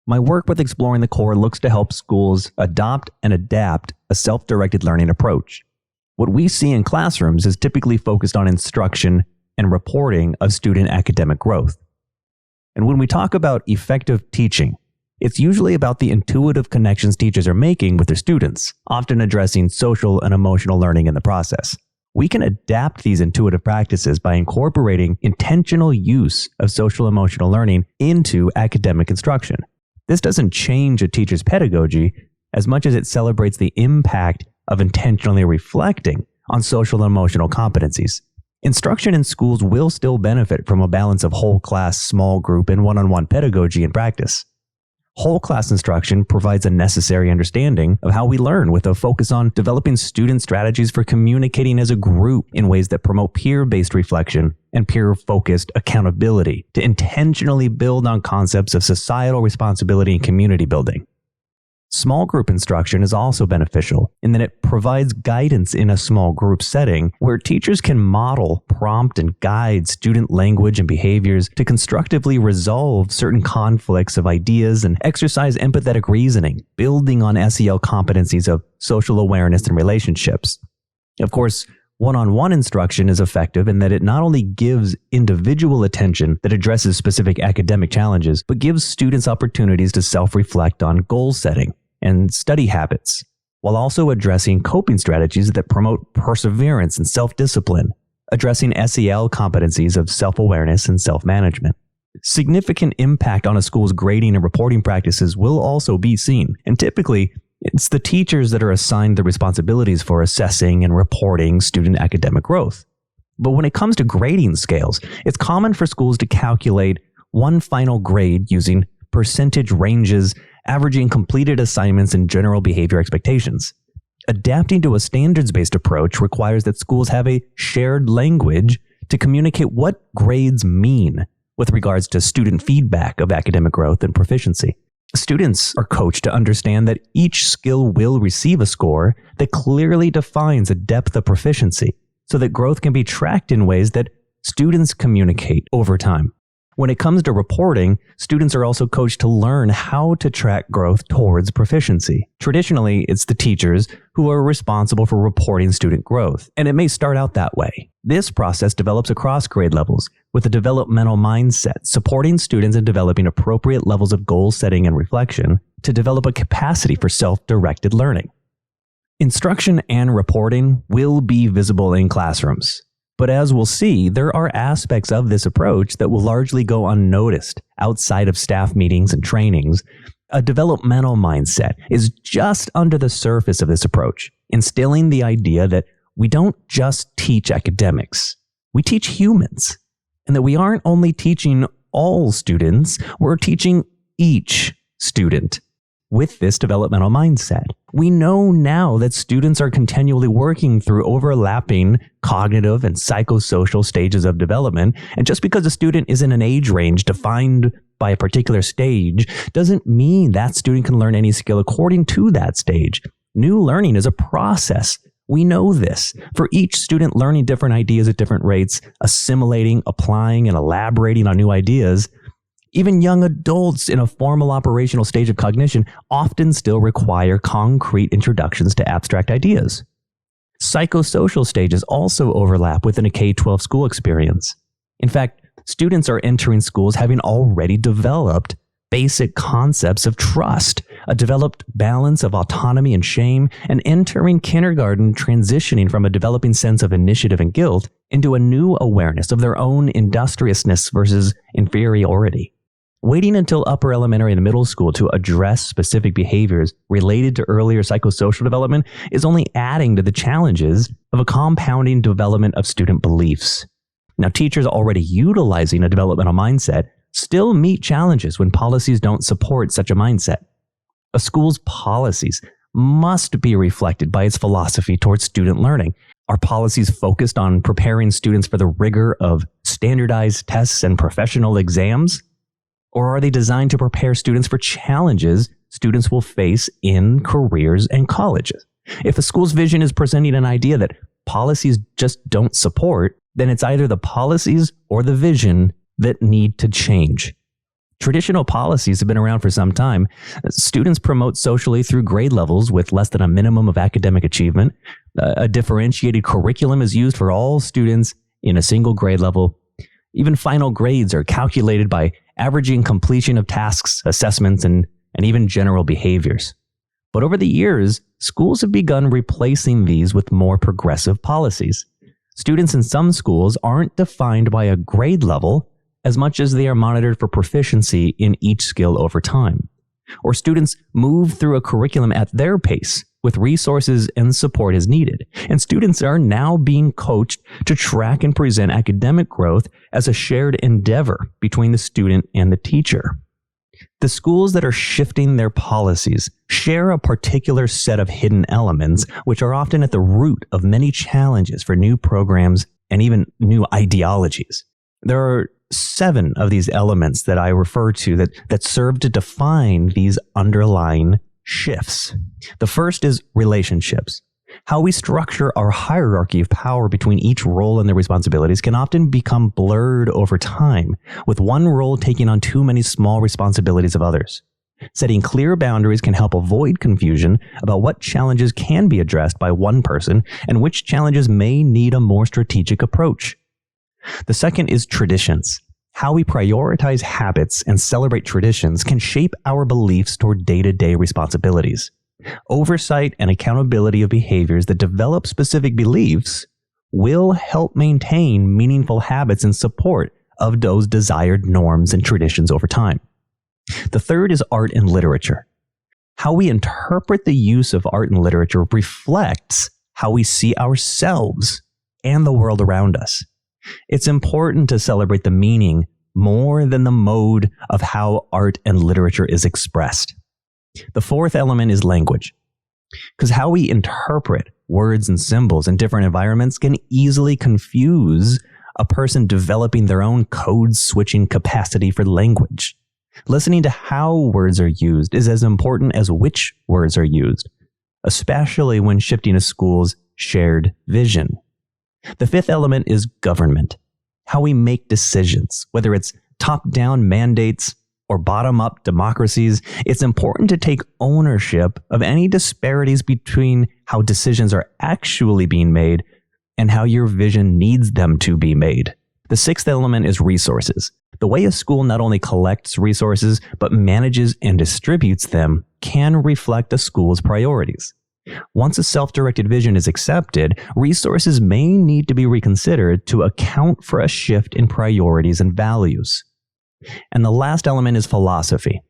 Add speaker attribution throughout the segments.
Speaker 1: My work with Exploring the Core looks to help schools adopt and adapt a self-directed learning approach. What we see in classrooms is typically focused on instruction and reporting of student academic growth. And when we talk about effective teaching, it's usually about the intuitive connections teachers are making with their students, often addressing social and emotional learning in the process. We can adapt these intuitive practices by incorporating intentional use of social emotional learning into academic instruction. This doesn't change a teacher's pedagogy as much as it celebrates the impact of intentionally reflecting on social and emotional competencies. Instruction in schools will still benefit from a balance of whole class, small group, and one-on-one pedagogy and practice. Whole class instruction provides a necessary understanding of how we learn with a focus on developing student strategies for communicating as a group in ways that promote peer-based reflection and peer-focused accountability to intentionally build on concepts of societal responsibility and community building. Small group instruction is also beneficial in that it provides guidance in a small group setting where teachers can model, prompt, and guide student language and behaviors to constructively resolve certain conflicts of ideas and exercise empathetic reasoning, building on SEL competencies of social awareness and relationships. Of course, one-on-one instruction is effective in that it not only gives individual attention that addresses specific academic challenges, but gives students opportunities to self-reflect on goal setting and study habits, while also addressing coping strategies that promote perseverance and self-discipline, addressing SEL competencies of self-awareness and self-management. Significant impact on a school's grading and reporting practices will also be seen, and typically, it's the teachers that are assigned the responsibilities for assessing and reporting student academic growth. But when it comes to grading scales, it's common for schools to calculate one final grade using percentage ranges, averaging completed assignments and general behavior expectations. Adapting to a standards-based approach requires that schools have a shared language to communicate what grades mean with regards to student feedback of academic growth and proficiency. Students are coached to understand that each skill will receive a score that clearly defines a depth of proficiency so that growth can be tracked in ways that students communicate over time. When it comes to reporting, students are also coached to learn how to track growth towards proficiency. Traditionally, it's the teachers who are responsible for reporting student growth, and it may start out that way. This process develops across grade levels with a developmental mindset, supporting students in developing appropriate levels of goal setting and reflection to develop a capacity for self-directed learning. Instruction and reporting will be visible in classrooms. But as we'll see, there are aspects of this approach that will largely go unnoticed outside of staff meetings and trainings. A developmental mindset is just under the surface of this approach, instilling the idea that we don't just teach academics, we teach humans, and that we aren't only teaching all students, we're teaching each student. With this developmental mindset, we know now that students are continually working through overlapping cognitive and psychosocial stages of development, and just because a student is in an age range defined by a particular stage doesn't mean that student can learn any skill according to that stage. New learning is a process. We know this. For each student learning different ideas at different rates, assimilating, applying, and elaborating on new ideas, even young adults in a formal operational stage of cognition often still require concrete introductions to abstract ideas. Psychosocial stages also overlap within a K-12 school experience. In fact, students are entering schools having already developed basic concepts of trust, a developed balance of autonomy and shame, and entering kindergarten transitioning from a developing sense of initiative and guilt into a new awareness of their own industriousness versus inferiority. Waiting until upper elementary and middle school to address specific behaviors related to earlier psychosocial development is only adding to the challenges of a compounding development of student beliefs. Now, teachers already utilizing a developmental mindset still meet challenges when policies don't support such a mindset. A school's policies must be reflected by its philosophy towards student learning. Are policies focused on preparing students for the rigor of standardized tests and professional exams? Or are they designed to prepare students for challenges students will face in careers and colleges? If a school's vision is presenting an idea that policies just don't support, then it's either the policies or the vision that need to change. Traditional policies have been around for some time. Students promote socially through grade levels with less than a minimum of academic achievement. A differentiated curriculum is used for all students in a single grade level. Even final grades are calculated by averaging completion of tasks, assessments, and even general behaviors. But over the years, schools have begun replacing these with more progressive policies. Students in some schools aren't defined by a grade level as much as they are monitored for proficiency in each skill over time. Or students move through a curriculum at their pace with resources and support as needed. And students are now being coached to track and present academic growth as a shared endeavor between the student and the teacher. The schools that are shifting their policies share a particular set of hidden elements, which are often at the root of many challenges for new programs and even new ideologies. There are 7 of these elements that I refer to that serve to define these underlying shifts. The first is relationships. How we structure our hierarchy of power between each role and their responsibilities can often become blurred over time, with one role taking on too many small responsibilities of others. Setting clear boundaries can help avoid confusion about what challenges can be addressed by one person and which challenges may need a more strategic approach. The second is traditions. How we prioritize habits and celebrate traditions can shape our beliefs toward day-to-day responsibilities. Oversight and accountability of behaviors that develop specific beliefs will help maintain meaningful habits in support of those desired norms and traditions over time. The third is art and literature. How we interpret the use of art and literature reflects how we see ourselves and the world around us. It's important to celebrate the meaning more than the mode of how art and literature is expressed. The fourth element is language, because how we interpret words and symbols in different environments can easily confuse a person developing their own code-switching capacity for language. Listening to how words are used is as important as which words are used, especially when shifting a school's shared vision. The fifth element is government. How we make decisions, whether it's top-down mandates or bottom-up democracies, it's important to take ownership of any disparities between how decisions are actually being made and how your vision needs them to be made. The sixth element is resources. The way a school not only collects resources, but manages and distributes them can reflect a school's priorities. Once a self-directed vision is accepted, resources may need to be reconsidered to account for a shift in priorities and values. And the last element is philosophy.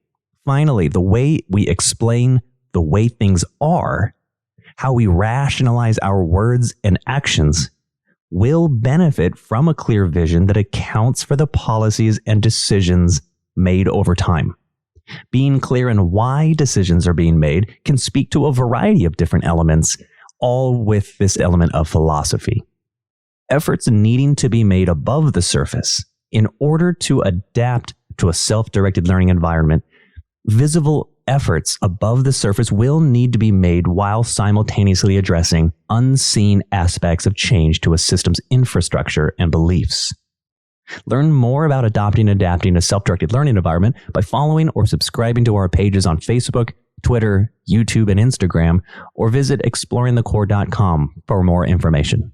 Speaker 1: Finally, the way we explain the way things are, how we rationalize our words and actions, will benefit from a clear vision that accounts for the policies and decisions made over time. Being clear in why decisions are being made can speak to a variety of different elements, all with this element of philosophy. Efforts needing to be made above the surface in order to adapt to a self-directed learning environment. Visible efforts above the surface will need to be made while simultaneously addressing unseen aspects of change to a system's infrastructure and beliefs. Learn more about adopting and adapting a self-directed learning environment by following or subscribing to our pages on Facebook, Twitter, YouTube, and Instagram, or visit exploringthecore.com for more information.